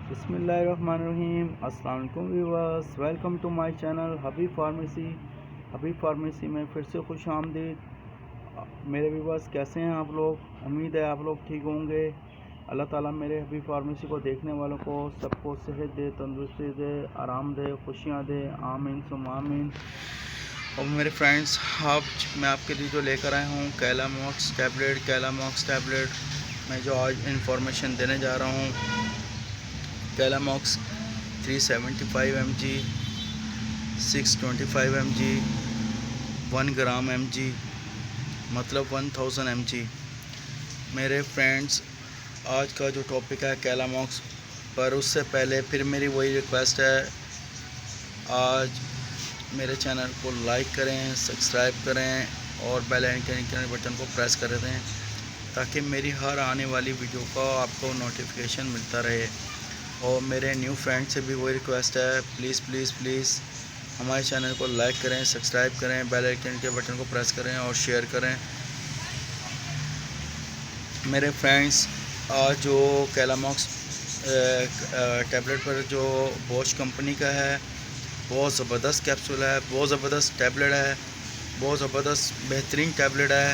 बिस्मिल्लाहिर्रहमानिर्रहीम। अस्सलाम वालेकुम viewers, welcome to my channel Habib pharmacy में फिर से खुश आमदीद। मेरे व्यूअर्स कैसे हैं आप लोग? उम्मीद है आप लोग ठीक होंगे। अल्लाह ताला मेरे हबीब फार्मेसी को देखने वालों को सबको सेहत दे, तंदुरुस्ती दे, आराम दे, खुशियाँ दे, आमीन सुम आमीन। और मेरे फ्रेंड्स, मैं आपके लिए जो लेकर आया हूँ कैलामॉक्स टैबलेट मैं जो आज इंफॉर्मेशन देने जा रहा हूँ। कैलामॉक्स 375 mg, 625 mg, 1 ग्राम mg, मतलब 1000 mg। मेरे फ्रेंड्स, आज का जो टॉपिक है कैलामॉक्स, पर उससे पहले फिर मेरी वही रिक्वेस्ट है, आज मेरे चैनल को लाइक करें, सब्सक्राइब करें और बेल आइकन के बटन को प्रेस कर दें ताकि मेरी हर आने वाली वीडियो का आपको नोटिफिकेशन मिलता रहे। और मेरे न्यू फ्रेंड से भी वही रिक्वेस्ट है, प्लीज़ हमारे चैनल को लाइक करें, सब्सक्राइब करें, बेल आइकन के बटन को प्रेस करें और शेयर करें। मेरे फ्रेंड्स, आज जो कैलामॉक्स टैबलेट पर जो बॉश कंपनी का है, बहुत ज़बरदस्त कैप्सूल है, बहुत ज़बरदस्त टैबलेट है, बहुत ज़बरदस्त बेहतरीन टैबलेट है।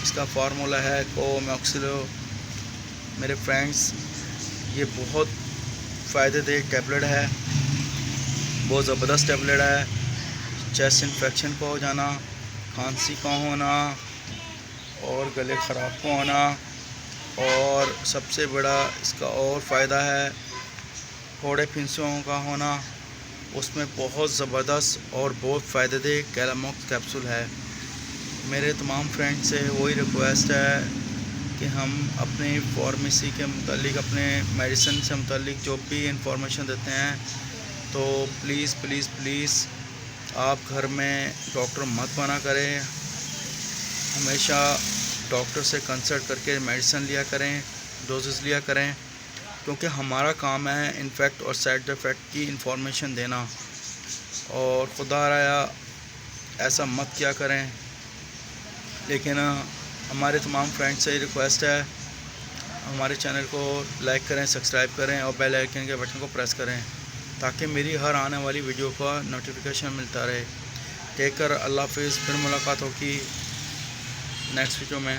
इसका फार्मूला है कोमोक्सिलो। मेरे फ्रेंड्स, ये बहुत फ़ायदेमंद टैबलेट है, बहुत ज़बरदस्त टैबलेट है। चेस्ट इन्फेक्शन को हो जाना, खांसी का होना और गले ख़राब को होना, और सबसे बड़ा इसका और फ़ायदा है फोड़े फिंसियों का होना, उसमें बहुत ज़बरदस्त और बहुत फ़ायदेमंद कैलामॉक्स कैप्सूल है। मेरे तमाम फ्रेंड से वही रिक्वेस्ट है कि हम अपनी फार्मेसी के मुतालिक, अपने मेडिसिन से मुतालिक जो भी इंफॉर्मेशन देते हैं, तो प्लीज़ आप घर में डॉक्टर मत मना करें। हमेशा डॉक्टर से कंसल्ट करके मेडिसिन लिया करें, डोजेस लिया करें, क्योंकि हमारा काम है इन्फेक्ट और साइड इफ़ेक्ट की इंफॉर्मेशन देना। और खुदा राया ऐसा मत किया करें। लेकिन हमारे तमाम फ्रेंड्स से रिक्वेस्ट है, हमारे चैनल को लाइक करें, सब्सक्राइब करें और बेल आइकन के बटन को प्रेस करें ताकि मेरी हर आने वाली वीडियो का नोटिफिकेशन मिलता रहे। टेक केयर, अल्लाह हाफिज़। फिर मुलाकात होगी नेक्स्ट वीडियो में।